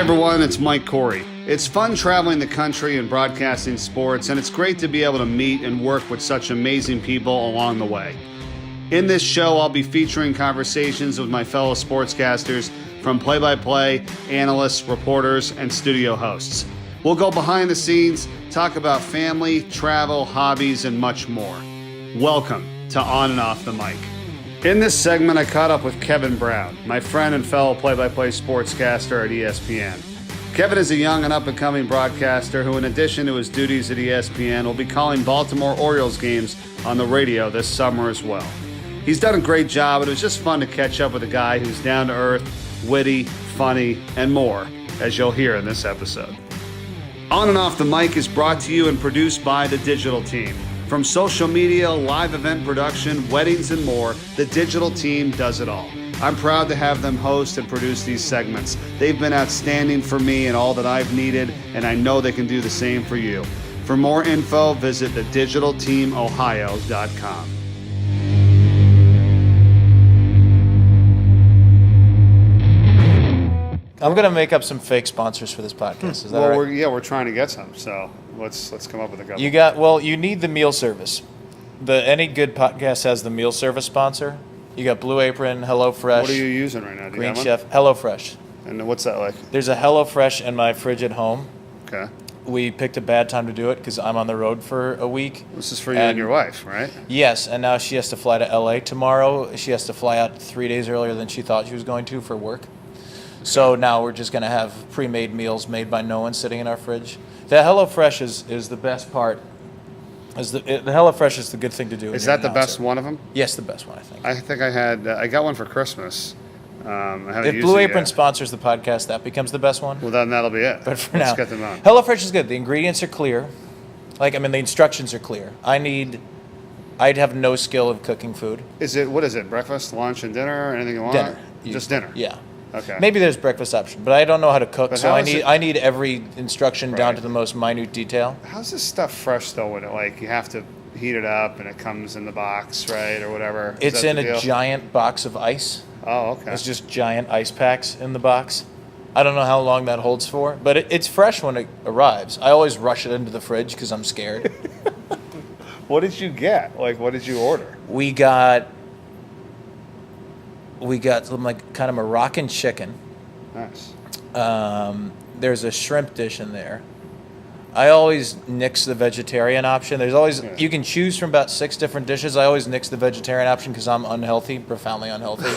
everyone, it's Mike Corey. It's fun traveling the country and broadcasting sports, and it's great to be able to meet and work with such amazing people along the way. In this show, I'll be featuring conversations with my fellow sportscasters, from play-by-play, analysts, reporters, and studio hosts. We'll go behind the scenes, talk about family, travel, hobbies, and much more. Welcome to On and Off the Mic. In this segment, I caught up with Kevin Brown, my friend and fellow play-by-play sportscaster at ESPN. Kevin is a young and up-and-coming broadcaster who, in addition to his duties at ESPN, will be calling Baltimore Orioles games on the radio this summer as well. He's done a great job, and it was just fun to catch up with a guy who's down to earth, witty, funny, and more, as you'll hear in this episode. On and Off the Mic is brought to you and produced by the Digital Team. From social media, live event production, weddings, and more, the Digital Team does it all. I'm proud to have them host and produce these segments. They've been outstanding for me and all that I've needed, and I know they can do the same for you. For more info, visit thedigitalteamohio.com. I'm going to make up some fake sponsors for this podcast. Is that right? We're trying to get some, so let's come up with a couple. You need the meal service. Any good podcast has the meal service sponsor. You got Blue Apron, HelloFresh. What are you using right now? Green Chef, HelloFresh. And what's that like? There's a HelloFresh in my fridge at home. Okay. We picked a bad time to do it because I'm on the road for a week. This is for you and your wife, right? Yes, and now she has to fly to LA tomorrow. She has to fly out 3 days earlier than she thought she was going to for work. So now we're just going to have pre-made meals made by no one sitting in our fridge. The HelloFresh is the best part. The HelloFresh is the good thing to do. Is that the best one of them? Yes, the best one, I think. I think I got one for Christmas. If Blue Apron sponsors the podcast, that becomes the best one. Well, then that'll be it. But for Let's now, get them on. HelloFresh is good. The ingredients are clear. The instructions are clear. I'd have no skill of cooking food. What is it? Breakfast, lunch, and dinner? Anything you want? Dinner. Just dinner? Yeah. Okay. Maybe there's breakfast option, but I don't know how to cook, But so how I is need every instruction down to the most minute detail. How's this stuff fresh though? When you have to heat it up and it comes in the box, right, or whatever? It's in a giant box of ice. Oh, okay. It's just giant ice packs in the box. I don't know how long that holds for, but it's fresh when it arrives. I always rush it into the fridge because I'm scared. What did you get? What did you order? We got some kind of Moroccan chicken. Nice. There's a shrimp dish in there. I always nix the vegetarian option. There's always You can choose from about 6 different dishes. I always nix the vegetarian option because I'm unhealthy, profoundly unhealthy.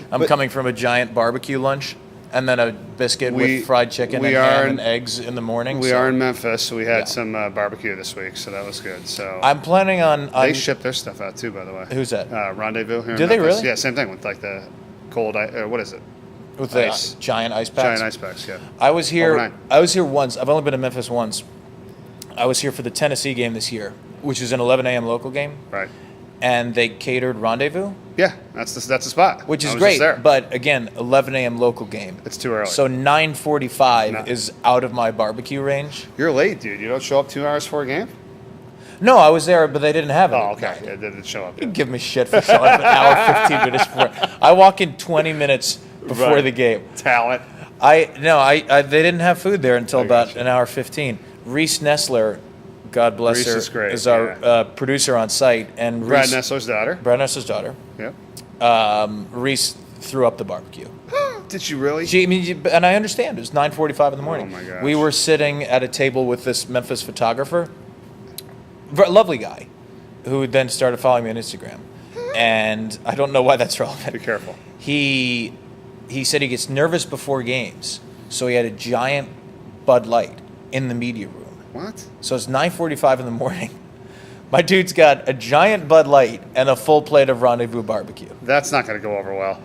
I'm coming from a giant barbecue lunch and then a biscuit with fried chicken and ham and eggs in the morning. We are in Memphis, so we had some barbecue this week, so that was good. So I'm planning on. They ship their stuff out too, by the way. Who's that? Rendezvous here. Do in they Memphis. really? Yeah, same thing with the cold. What is it? With ice. the giant ice packs. Giant ice packs. Yeah. I was here. Overnight. I was here once. I've only been to Memphis once. I was here for the Tennessee game this year, which is an 11 a.m. local game. Right. And they catered Rendezvous. Yeah, that's the spot. Which is great, but again, 11 a.m. local game. It's too early. So 9:45 is out of my barbecue range. You're late, dude. You don't show up 2 hours before a game? No, I was there, but they didn't have it. Oh, okay. Yeah, they didn't show up. You give me shit for showing up an hour, 15 minutes before. I walk in 20 minutes before the game. Talent. They didn't have food there until about an hour 15. Reese Nestler, God bless Reese her, is great, is our producer on site. And Brad Nestler's daughter. Brad Nestler's daughter. Yep. Reese threw up the barbecue. Did you really? And I understand. It was 9:45 in the morning. Oh, my gosh. We were sitting at a table with this Memphis photographer, lovely guy, who then started following me on Instagram. And I don't know why that's relevant. Be careful. He said he gets nervous before games, so he had a giant Bud Light in the media room. What? So it's 9:45 in the morning. My dude's got a giant Bud Light and a full plate of Rendezvous barbecue. That's not going to go over well.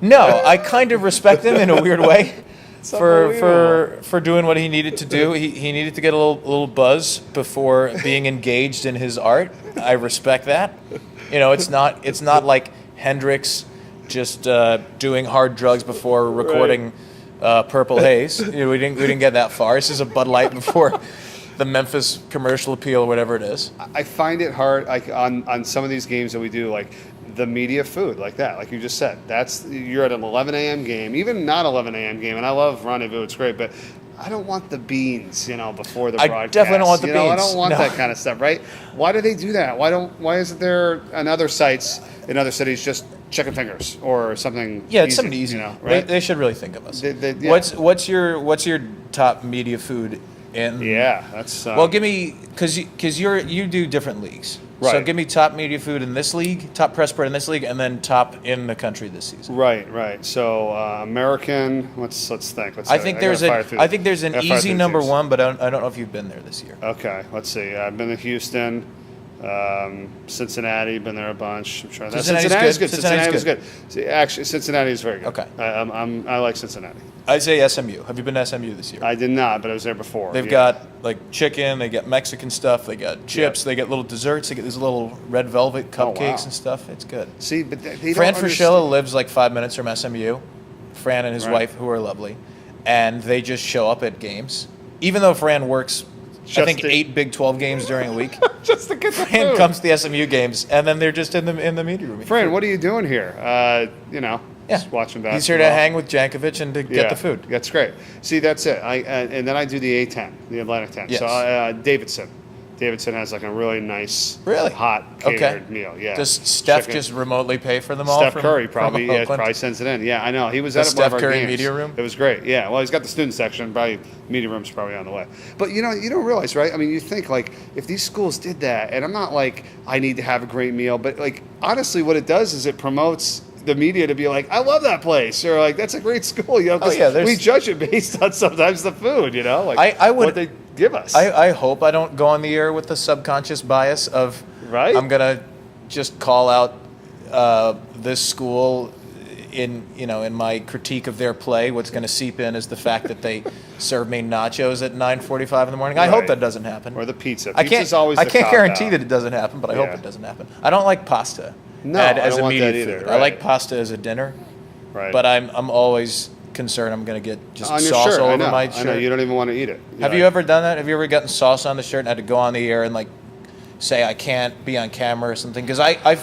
No, I kind of respect him in a weird way for doing what he needed to do. He needed to get a little buzz before being engaged in his art. I respect that. It's not like Hendrix just doing hard drugs before recording Purple Haze. We didn't get that far. This is a Bud Light before the Memphis commercial appeal, whatever it is. I find it hard, on some of these games that we do, the media food like that, like you just said. You're at an 11 a.m. game, even not 11 a.m. game, and I love Rendezvous, it's great, but I don't want the beans, before the broadcast. I definitely don't want the beans. I don't want that kind of stuff, right? Why do they do that? Why isn't there on other sites in other cities just chicken fingers or something? Yeah, it's something easy. Right? They should really think of us. Yeah. What's your top media food? Yeah, that's well, give me because you do different leagues. Right. So give me top media food in this league, top press spread in this league, and then top in the country this season. Right. So American. Let's think. I think there's an easy number one, but I don't know if you've been there this year. Okay, let's see. I've been to Houston, Cincinnati. Been there a bunch. I'm trying. Cincinnati's good. Cincinnati's good. See, actually, Cincinnati is very good. Okay. I like Cincinnati. I'd say SMU. Have you been to SMU this year? I did not, but I was there before. They've got like chicken, they got Mexican stuff, they got chips, they got little desserts, they get these little red velvet cupcakes and stuff. It's good. See, but they Fran don't Fraschilla lives like 5 minutes from SMU. Fran and his wife, who are lovely, and they just show up at games, even though Fran works. I think 8 Big 12 games during a week. Just to get the Fran food. comes to the SMU games, and then they're just in the media room. Fran, what are you doing here? Just watching basketball. He's here to hang with Jankovic and to get the food. That's great. See, that's it. And then I do the A10, the Atlantic 10. Yes. So Davidson has like a really nice, hot catered meal. Yeah. Does Steph just remotely pay for them all? Steph Curry probably sends it in. Yeah, I know. He was at one of our Steph Curry games. media room? It was great. Yeah. Well, he's got the student section. Probably media room's probably on the way. But you don't realize, right? I mean, you think like if these schools did that, and I'm not like I need to have a great meal, but like honestly, what it does is it promotes the media to be like, I love that place, or like that's a great school, we judge it based on sometimes the food, like what they give us. I hope I don't go on the air with the subconscious bias of I'm gonna just call out this school in my critique of their play. What's going to seep in is the fact that they serve me nachos at 9:45 in the morning. I hope that doesn't happen. Or the pizza. I can't guarantee that it doesn't happen, but I hope it doesn't happen. I don't like pasta. No, I don't want that food. either. Right. I like pasta as a dinner, but I'm always concerned I'm going to get just sauce all over my shirt. I know, you don't even want to eat it. Have you ever done that? Have you ever gotten sauce on the shirt and had to go on the air and like say I can't be on camera or something? Because I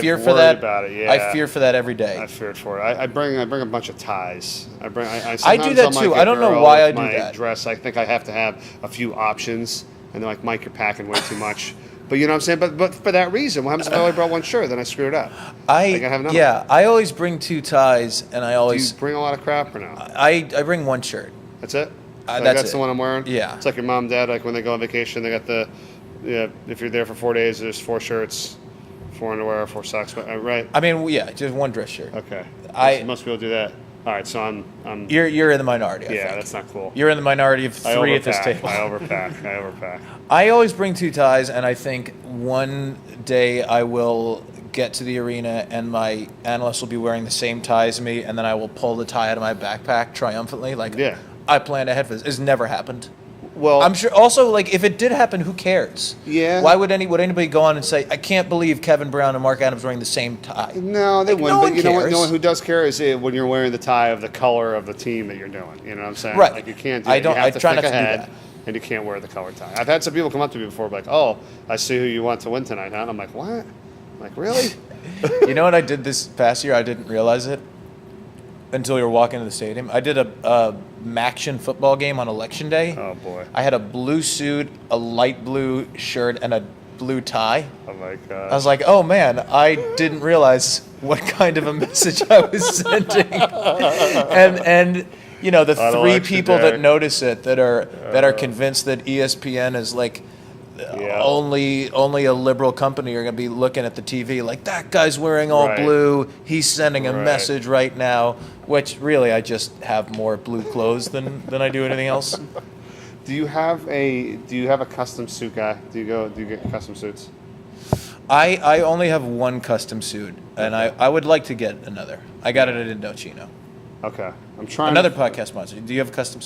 fear for that. About it, yeah. I fear for that every day. I feared for it. I bring a bunch of ties. I do that too. I don't know why I do that. Dress. I think I have to have a few options, and they're like, Mike, you're packing way too much. But you know what I'm saying? But for that reason, what happens if I only brought one shirt? Then I screw it up. I always bring 2 ties, and I always... Do you bring a lot of crap or no? I bring 1 shirt. That's it? That's the one I'm wearing? Yeah. It's like your mom and dad, like when they go on vacation, they got if you're there for 4 days, there's 4 shirts, 4 underwear, 4 socks, right? I mean, just 1 dress shirt. Okay. Most people do that. All right, so I'm You're in the minority, I think. That's not cool. You're in the minority of 3 at this table. I overpack. I always bring 2 ties, and I think one day I will get to the arena and my analyst will be wearing the same tie as me, and then I will pull the tie out of my backpack triumphantly. I planned ahead for this. It's never happened. Well, I'm sure. Also, like, if it did happen, who cares? Yeah. Why would anybody go on and say, "I can't believe Kevin Brown and Mark Adams wearing the same tie"? No, they wouldn't. No but one you cares. know what? No one who does care is when you're wearing the tie of the color of the team that you're doing. You know what I'm saying? Right. Like you can't. I don't. You have I try think not to ahead, do that. And you can't wear the color tie. I've had some people come up to me before, like, "Oh, I see who you want to win tonight," huh? And I'm like, "What?" I'm like, really? You know what I did this past year? I didn't realize it until you were walking to the stadium. I did a Maction football game on Election Day. Oh, boy. I had a blue suit, a light blue shirt, and a blue tie. Oh, my God. I was like, oh, man, I didn't realize what kind of a message I was sending. and you know, the 3 people that notice it, that are convinced that ESPN is like only a liberal company are going to be looking at the TV like, that guy's wearing all blue, he's sending a message right now, which really I just have more blue clothes than I do anything else. Do you have a custom suit guy? Do you get custom suits? I only have 1 custom suit, and I would like to get another. I got it at Indochino. Okay, I'm trying. Another podcast sponsor. Do you have a custom?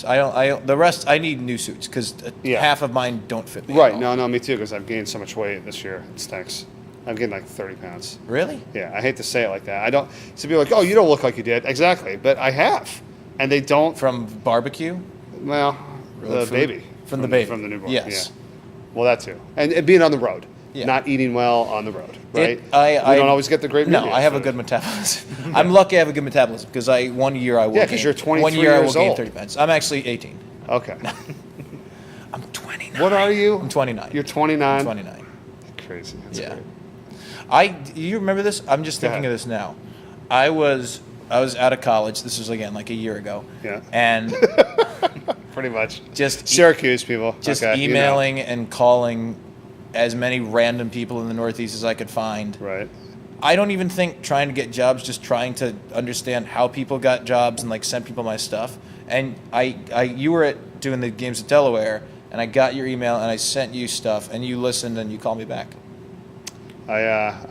The rest. I need new suits because half of mine don't fit me. Right. No, me too. Because I've gained so much weight this year. It stinks. I've gained like 30 pounds. Really? Yeah. I hate to say it like that. I don't. To be like, oh, you don't look like you did. Exactly. But I have, and they don't. From barbecue? Well, the baby. From the baby. From the newborn. Yes. Yeah. Well, that too, and being on the road. not eating well on the road, right? We I don't always get the great media. No, I have a good metabolism. I'm lucky I have a good metabolism because one year I will because you're 23 1 year I will years gain old. 30 pounds. I'm actually 18. Okay. I'm 29. What are you? I'm 29. You're 29? I'm 29. Crazy. That's Yeah. great. You remember this? I'm just thinking of this now. I was out of college. This was, again, like a year ago. Yeah. And pretty much. just Syracuse people. Just okay, emailing and calling as many random people in the Northeast as I could find. Right. I don't even think trying to get jobs, just trying to understand how people got jobs and like send people my stuff. And you were doing the games at Delaware, and I got your email and I sent you stuff, and you listened and you called me back.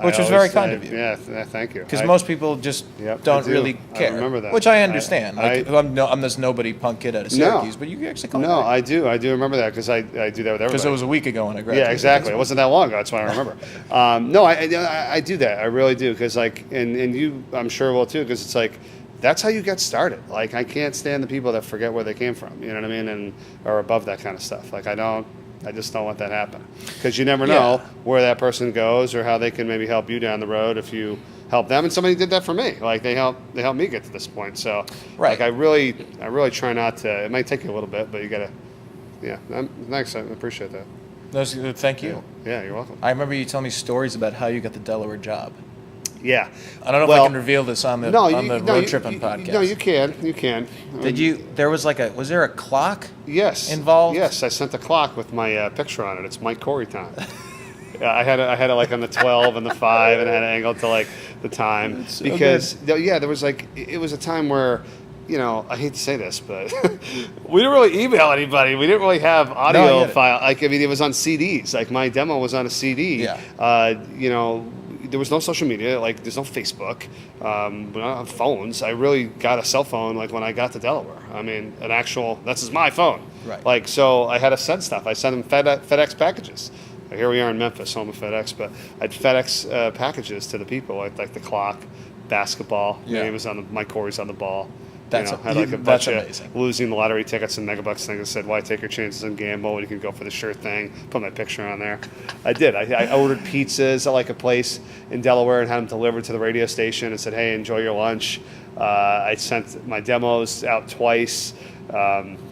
Which was very kind of you. Yeah, thank you. Because most people just don't really care. I remember that. Which I understand. I'm this nobody punk kid out of Syracuse, but you actually called me back. I do remember that because I do that with everybody. Because it was a week ago when I graduated. Yeah, exactly. It wasn't that long ago. That's why I remember. I do that. I really do because and you I'm sure will too because it's like that's how you get started. Like I can't stand the people that forget where they came from. You know what I mean? And are above that kind of stuff. Like I just don't want that to happen because you never know where that person goes or how they can maybe help you down the road if you help them. And somebody did that for me. Like they helped me get to this point. So like I really try not to. It might take you a little bit, but you gotta. Yeah, thanks. I appreciate that. Thank you. Yeah, you're welcome. I remember you telling me stories about how you got the Delaware job. Yeah. I don't know if I can reveal this on the road tripping podcast. No, you can. Did you? There was was there a clock? Yes. Involved? Yes, I sent a clock with my picture on it. It's Mike Corey time. I had it like on the 12 and the 5, and I had it angled to like the time because there was it was a time where. I hate to say this, but we didn't really email anybody. We didn't really have audio file. It was on CDs. Like my demo was on a CD. Yeah. There was no social media. Like there's no Facebook. We don't have phones. I really got a cell phone like when I got to Delaware. I mean, this is my phone. Right. So I had to send stuff. I sent them FedEx packages. Here we are in Memphis, home of FedEx, but I'd FedEx packages to the people, like the clock, basketball. Yeah. Name was on Mike Corey's on the ball. That's had like a bunch amazing. of losing the lottery tickets and megabucks thing that said, "Why take your chances and gamble when you can go for the sure thing?" Put my picture on there. I did. I ordered pizzas at like a place in Delaware and had them delivered to the radio station and said, "Hey, enjoy your lunch." I sent my demos out twice.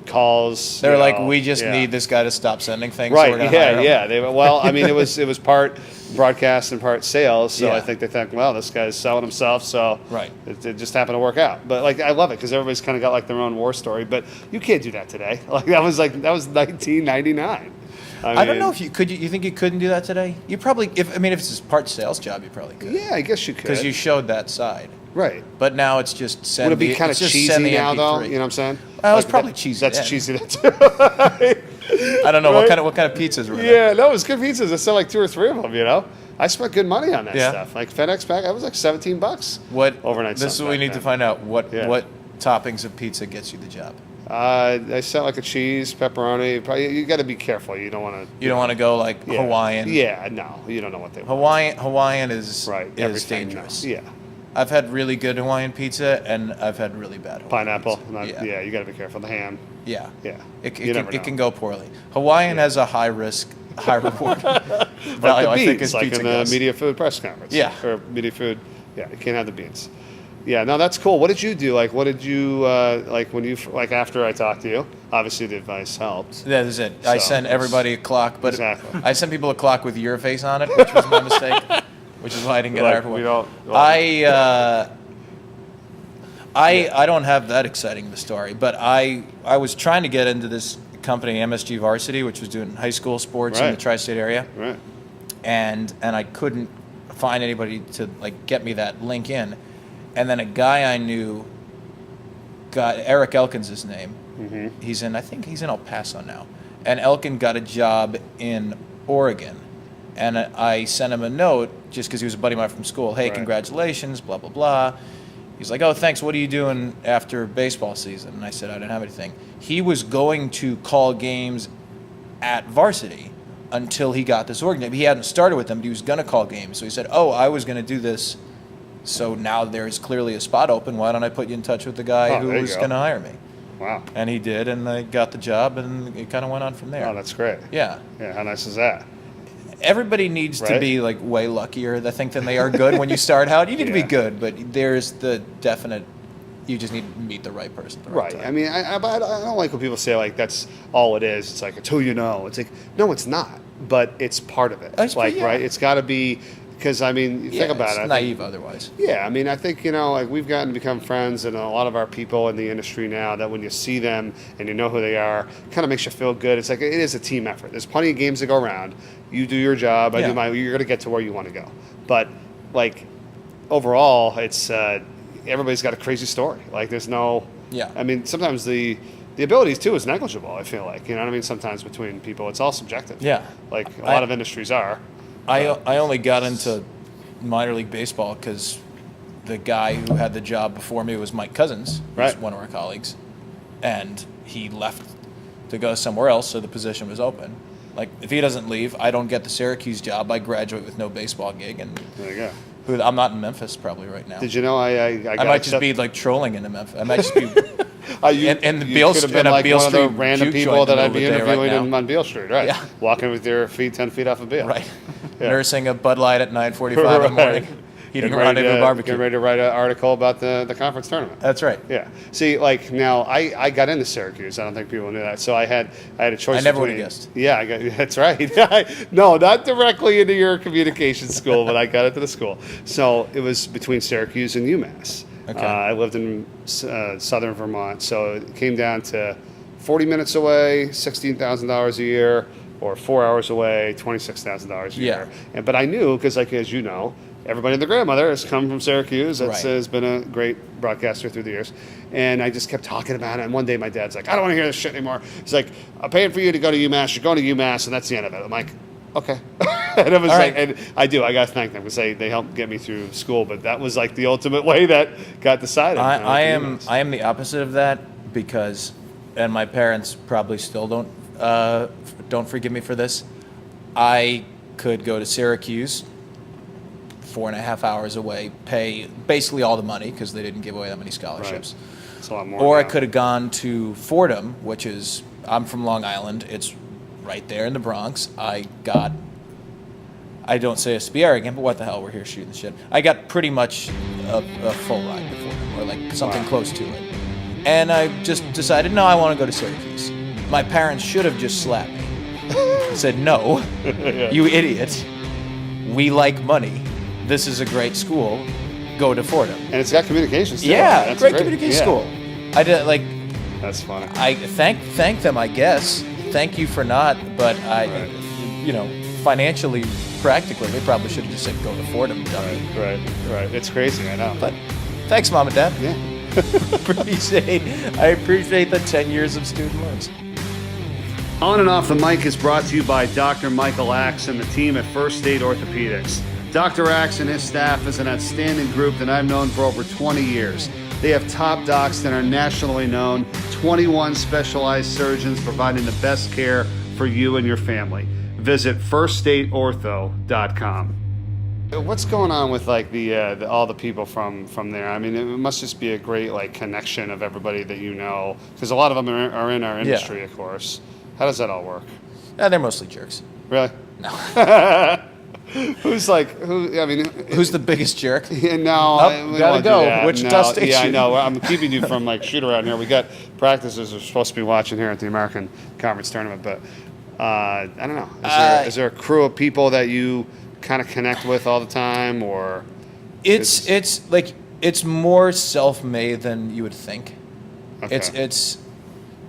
Calls. They're like, we just need this guy to stop sending things. Right. So we're hire him. It was part broadcast and part sales. So I think they think, well, this guy's selling himself. So it just happened to work out. But I love it because everybody's kind of got like their own war story. But you can't do that today. That was 1999. I don't know if you could. You think you couldn't do that today? You probably. If it's a part sales job, you probably could. Yeah, I guess you could. Because you showed that side. Right. But now it's just send. Would it be kind of cheesy now, though? You know what I'm saying? Well, it's probably cheesy. That's cheesy too. I don't know what kind of pizzas were there. Yeah, no, it was good pizzas. I sell like 2 or 3 of them. I spent good money on that stuff. Like FedEx pack, that was like $17. What overnight? This is what we need to find out. What toppings of pizza gets you the job? I sell like a cheese, pepperoni. Probably you got to be careful. You don't want to. You don't want to go like Hawaiian. Yeah, no, you don't know what they want. Hawaiian is Everything, dangerous. No. Yeah. I've had really good Hawaiian pizza, and I've had really bad Hawaiian pineapple. pizza. You got to be careful. The ham. Yeah. Yeah. It can go poorly. Hawaiian has a high risk, high reward value. Like I think is like pizza in the goes. media food press conference. Yeah. Or media food. Yeah, you can't have the beans. Yeah, no, that's cool. What did you do? Like, what did you when you after I talked to you? Obviously, the advice helped. That is it. I sent everybody a clock, but exactly. I sent people a clock with your face on it, which was my mistake. Which is why I didn't get hired for it. I don't have that exciting of a story, but I was trying to get into this company, MSG Varsity, which was doing high school sports in the tri-state area. Right. And I couldn't find anybody to get me that link in. And then a guy I knew Eric Elkin's his name. Mm-hmm. I think he's in El Paso now. And Elkin got a job in Oregon. And I sent him a note just because he was a buddy of mine from school. Hey, congratulations, blah, blah, blah. He's like, oh, thanks. What are you doing after baseball season? And I said, I didn't have anything. He was going to call games at varsity until he got this Oregon. He hadn't started with them, but he was going to call games. So he said, oh, I was going to do this. So now there's clearly a spot open. Why don't I put you in touch with the guy who was going to hire me? Wow. And he did, and I got the job, and it kind of went on from there. Oh, that's great. Yeah. Yeah, how nice is that? everybody needs to Right? be like way luckier, I think, than they are good when you start out. You need to be Yeah. good, but there's the definite. You just need to meet the right person at the right Right. time. I mean, I don't like when people say like that's all it is. It's like it's who you know. It's like no, it's not. But it's part of it. Like right, it's got to be because I mean, you think about it's it. I naive think, otherwise. yeah, I mean, I think like we've gotten to become friends, and a lot of our people in the industry now that when you see them and you know who they are, kind of makes you feel good. It's like it is a team effort. There's plenty of games to go around. You do your job. I do mine. You're going to get to where you want to go. But like overall, it's. Everybody's got a crazy story. Like there's no. Yeah. I mean, sometimes the abilities too is negligible. I feel like you know what I mean. Sometimes between people, it's all subjective. Yeah. Like a lot of industries are. I only got into minor league baseball because the guy who had the job before me was Mike Cousins, who's Right. one of our colleagues, and he left to go somewhere else, so the position was open. Like if he doesn't leave, I don't get the Syracuse job. I graduate with no baseball gig, and There you go. I'm not in Memphis probably right now. Did you know I might just be like trolling into Memphis. I might just be and the Beale could have Street- been and a like Beale one of the Street random juke people joint in that the I'd be middle of the day right interviewing now. on Beale Street, right? Yeah. Walking with your feet 10 feet off of Beale. right, Yeah. nursing a Bud Light at 9:45 in the morning, eating a rendezvous barbecue. Getting ready to write an article about the conference tournament. That's right. Yeah. See, like now, I got into Syracuse. I don't think people knew that. So I had a choice. I never between, would've guessed. Yeah, that's right. No, not directly into your communication school, but I got into the school. So it was between Syracuse and UMass. Okay. I lived in southern Vermont, so it came down to 40 minutes away, $16,000 a year, or 4 hours away, $26,000 a year. But I knew because, like as you know, everybody and their grandmother has come from Syracuse. That's has been a great broadcaster through the years. And I just kept talking about it. And one day my dad's like, I don't want to hear this shit anymore. He's like, I'm paying for you to go to UMass. You're going to UMass, and that's the end of it. I'm like, okay. And it was and I got to thank them because they helped get me through school. But that was like the ultimate way that got decided. I am the opposite of that because, and my parents probably still don't forgive me for this. I could go to Syracuse, 4.5 hours away, pay basically all the money because they didn't give away that many scholarships. Right. It's a lot more. Or now. I could have gone to Fordham, which is, I'm from Long Island. It's right there in the Bronx. I don't say a SPR again, but what the hell, we're here shooting the shit. I got pretty much a full ride before them, or like something close to it. And I just decided, no, I want to go to Syracuse. My parents should have just slapped me. Said, no, you idiot. We like money. This is a great school. Go to Fordham. And it's got communications too. Yeah, That's great communication school. I did like. That's funny. I thank them, I guess. Thank you for not, but financially, practically, they probably should have just said go to Fordham, dummy. Right. It's crazy, I know. But thanks, Mom and Dad. Yeah. I appreciate the 10 years of student loans. On and Off the Mic is brought to you by Dr. Michael Axe and the team at First State Orthopedics. Dr. Axe and his staff is an outstanding group that I've known for over 20 years. They have top docs that are nationally known, 21 specialized surgeons providing the best care for you and your family. Visit firststateortho.com. What's going on with like the all the people from there? I mean, it must just be a great like connection of everybody that you know, because a lot of them are in our industry, of course. How does that all work? They're mostly jerks. Really? No. Who's the biggest jerk? Yeah, no, Oh, gotta go. Wichita Station. Yeah, I know. I'm keeping you from like shoot around here. We got practices we're supposed to be watching here at the American Conference Tournament, but I don't know. Is there a crew of people that you kind of connect with all the time, or it's more self-made than you would think. Okay. It's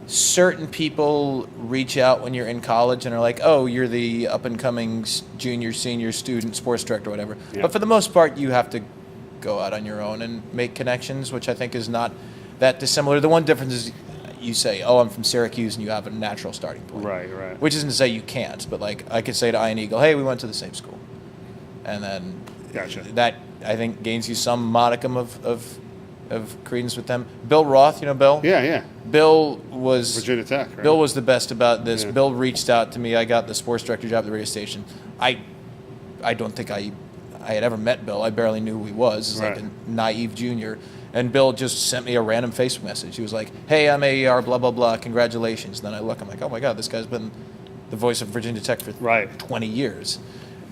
certain people reach out when you're in college and are like, oh, you're the up-and-coming junior, senior student, sports director, whatever. Yeah. But for the most part, you have to go out on your own and make connections, which I think is not that dissimilar. The one difference is you say, oh, I'm from Syracuse, and you have a natural starting point. Right. Which isn't to say you can't, but like I could say to Ian Eagle, hey, we went to the same school. And then Gotcha. that, I think, gains you some modicum of credence with them. Bill Roth, you know Bill? Yeah. Bill was Virginia Tech. Right? Bill was the best about this. Yeah. Bill reached out to me. I got the sports director job at the radio station. I don't think I had ever met Bill. I barely knew who he was. He's like a naive junior. And Bill just sent me a random Facebook message. He was like, hey, I'm AER, blah, blah, blah, congratulations. And then I look, I'm like, oh my God, this guy's been the voice of Virginia Tech for 20 years.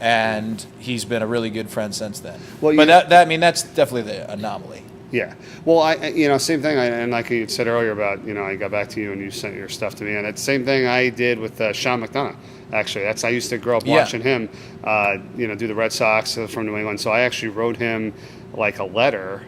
and he's been a really good friend since then. Well, but that's definitely the anomaly. Yeah. Well, same thing. And like you said earlier about, I got back to you and you sent your stuff to me, and it's the same thing I did with Sean McDonough. Actually, I used to grow up watching him, do the Red Sox from New England. So I actually wrote him like a letter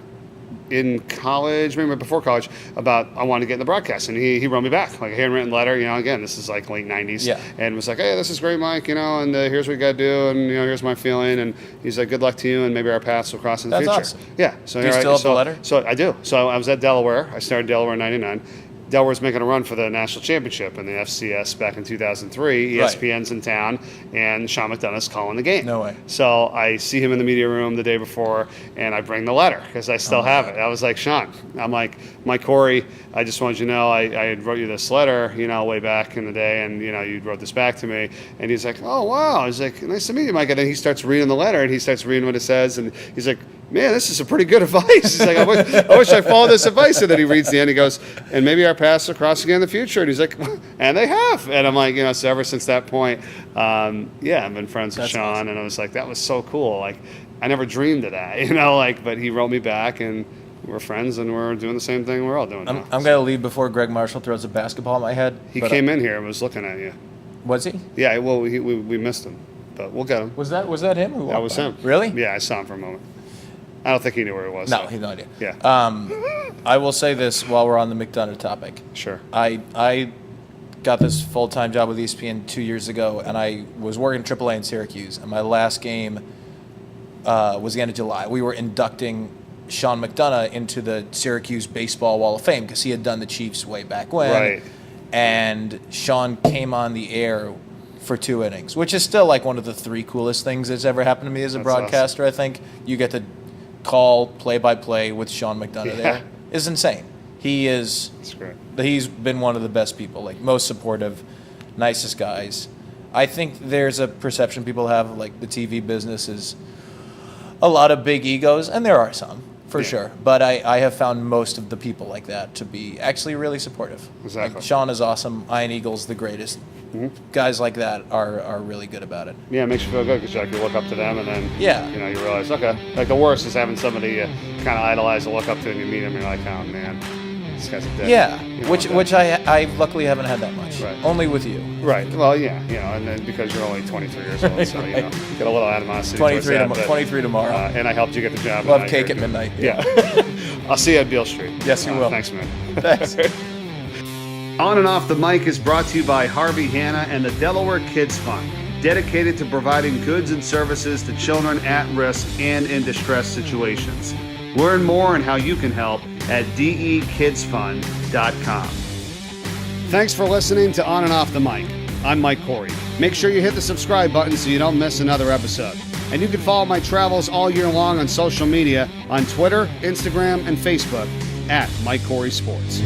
in college, maybe before college, about I wanted to get in the broadcast, and he wrote me back like a handwritten letter. Again, this is like late '90s, and was like, "Hey, this is great, Mike. And here's what you got to do, and here's my feeling." And he's like, "Good luck to you, and maybe our paths will cross in the future." That's awesome. Yeah. So do you still have the letter? So I do. So I was at Delaware. I started Delaware in '99. Delaware's making a run for the national championship in the FCS back in 2003. ESPN's in town, and Sean McDonough's calling the game. No way. So I see him in the media room the day before, and I bring the letter because I still have it. I was like, Sean, I'm like, Mike Corey, I just wanted you to know I had wrote you this letter, way back in the day, and, you wrote this back to me. And he's like, oh, wow. He's like, nice to meet you, Mike. And then he starts reading the letter, and he starts reading what it says, and he's like, man, this is a pretty good advice. He's like, I wish I followed this advice. And then he reads the end. He goes, and maybe our paths will cross again in the future. And he's like, and they have. And I'm like, so ever since that point, I've been friends with Sean. Awesome. And I was like, that was so cool. Like, I never dreamed of that, but he wrote me back, and we're friends, and we're doing the same thing we're all doing now. I'm going to leave before Greg Marshall throws a basketball at my head. He came in here and was looking at you. Was he? Yeah, well, we missed him, but we'll get him. Was that him? That was him. Really? Yeah, I saw him for a moment. I don't think he knew where it was. No, so. he had no idea. Yeah. I will say this while we're on the McDonough topic. Sure. I got this full-time job with ESPN 2 years ago, and I was working AAA in Syracuse, and my last game was the end of July. We were inducting Sean McDonough into the Syracuse Baseball Wall of Fame because he had done the Chiefs way back when. Right. And Sean came on the air for 2 innings, which is still like one of the 3 coolest things that's ever happened to me as a broadcaster. Awesome. I think you get to call play-by-play with Sean McDonough there. Is insane. That's great. He's been one of the best people, like most supportive, nicest guys. I think there's a perception people have like the TV business is a lot of big egos, and there are some for sure. But I have found most of the people like that to be actually really supportive. Exactly. Like Sean is awesome. Ian Eagle's the greatest. Mm-hmm. Guys like that are really good about it. Yeah, it makes you feel good because you look up to them, and then you realize, okay, like the worst is having somebody you kind of idolize and look up to, and you meet them, and you're like, oh man, this guy's a dick. Yeah, which I luckily haven't had that much. Right. Only with you. Right. Well, yeah, and then because you're only 23 years old, so you get a little animosity. 23 tomorrow. And I helped you get the job. Love cake at midnight. Yeah. I'll see you at Beale Street. Yes, you will. Thanks, man. Thanks. On and Off the Mic is brought to you by Harvey Hanna and the Delaware Kids Fund, dedicated to providing goods and services to children at risk and in distress situations. Learn more on how you can help at dekidsfund.com. Thanks for listening to On and Off the Mic. I'm Mike Corey. Make sure you hit the subscribe button so you don't miss another episode. And you can follow my travels all year long on social media on Twitter, Instagram, and Facebook at Mike Corey Sports.